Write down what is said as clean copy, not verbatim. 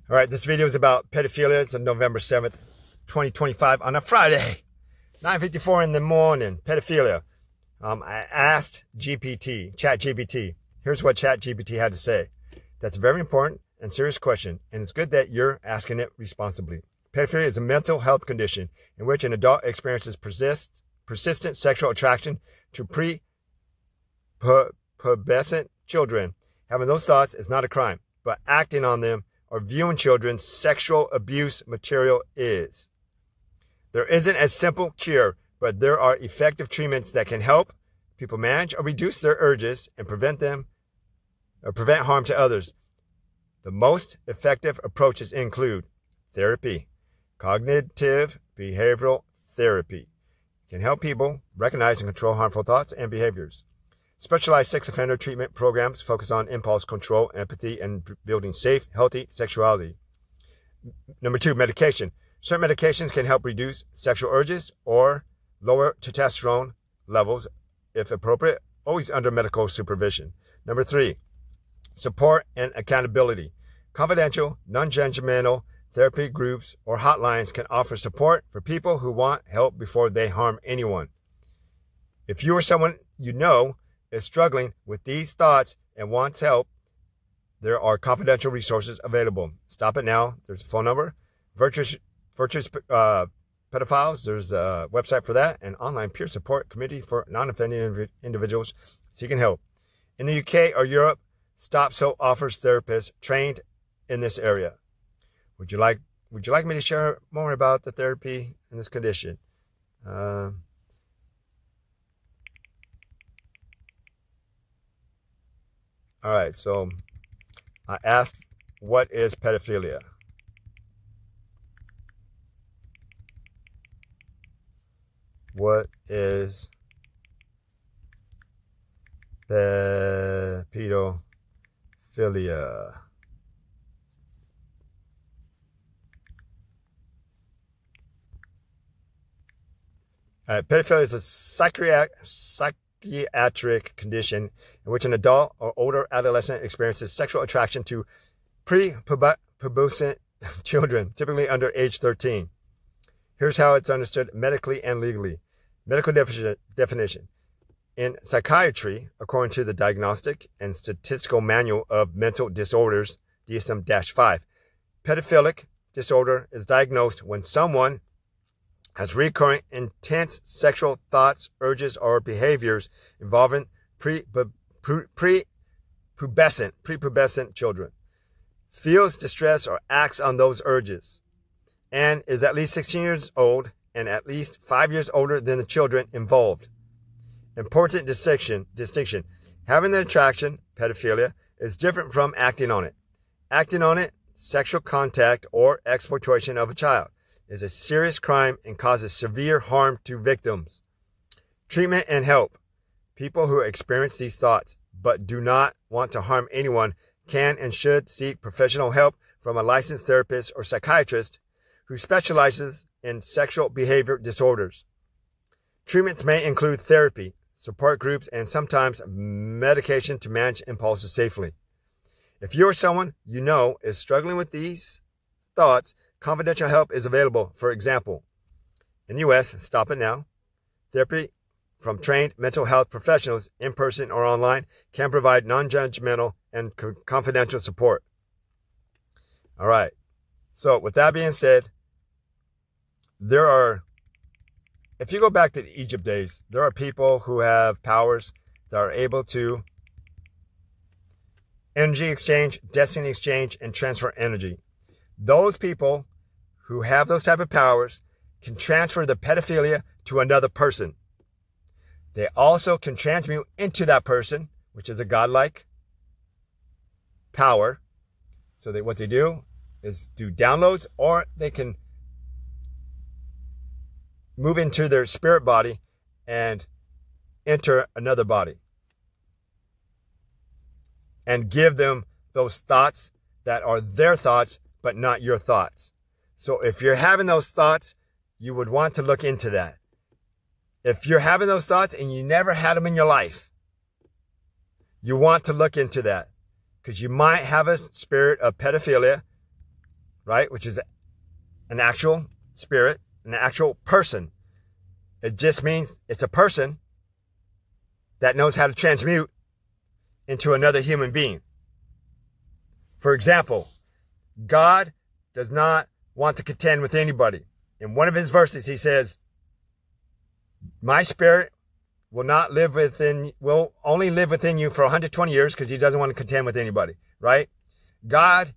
All right, this video is about pedophilia. It's on November 7th, 2025 on a Friday, 9:54 in the morning. Pedophilia. I asked ChatGPT. Here's what ChatGPT had to say. That's a very important and serious question, and it's good that you're asking it responsibly. Pedophilia is a mental health condition in which an adult experiences persistent sexual attraction to prepubescent children. Having those thoughts is not a crime, but acting on them or viewing children's sexual abuse material is. There isn't a simple cure, but there are effective treatments that can help people manage or reduce their urges and prevent harm to others. The most effective approaches include therapy. Cognitive behavioral therapy can help people recognize and control harmful thoughts and behaviors. Specialized sex offender treatment programs focus on impulse control, empathy, and building safe, healthy sexuality. Number 2, medication. Certain medications can help reduce sexual urges or lower testosterone levels if appropriate, always under medical supervision. Number 3, support and accountability. Confidential, non-judgmental therapy groups or hotlines can offer support for people who want help before they harm anyone. If you or someone you know is struggling with these thoughts and wants help, there are confidential resources available. Stop it now. There's a phone number. Virtuous pedophiles, there's a website for that, and online peer support committee for non-offending individuals seeking help. In the UK or Europe, Stop So offers therapists trained in this area. Would you like me to share more about the therapy in this condition? All right, so I asked, what is pedophilia? What is pedophilia? Pedophilia is a psychiatric condition in which an adult or older adolescent experiences sexual attraction to prepubescent children, typically under age 13. Here's how it's understood medically and legally. Medical definition. In psychiatry, according to the Diagnostic and Statistical Manual of Mental Disorders, DSM-5, pedophilic disorder is diagnosed when someone has recurrent intense sexual thoughts, urges, or behaviors involving prepubescent children, feels distress or acts on those urges, and is at least 16 years old and at least 5 years older than the children involved. Important distinction. Having the attraction, pedophilia, is different from acting on it. Acting on it, sexual contact or exploitation of a child, is a serious crime and causes severe harm to victims. Treatment and help. People who experience these thoughts but do not want to harm anyone can and should seek professional help from a licensed therapist or psychiatrist who specializes in sexual behavior disorders. Treatments may include therapy, support groups, and sometimes medication to manage impulses safely. If you or someone you know is struggling with these thoughts, confidential help is available. For example, in the U.S., Stop It Now, therapy from trained mental health professionals in person or online can provide non-judgmental and confidential support. All right. So with that being said, if you go back to the Egypt days, there are people who have powers that are able to energy exchange, destiny exchange, and transfer energy. Those people who have those type of powers can transfer the pedophilia to another person. They also can transmute into that person, which is a godlike power. So what they do is do downloads, or they can move into their spirit body and enter another body and give them those thoughts that are their thoughts, but not your thoughts. So if you're having those thoughts, you would want to look into that. If you're having those thoughts and you never had them in your life, you want to look into that, because you might have a spirit of pedophilia right? Which is an actual spirit, an actual person. It just means it's a person that knows how to transmute into another human being. For example, God does not want to contend with anybody. In one of his verses, he says, my spirit will only live within you for 120 years because he doesn't want to contend with anybody, right? God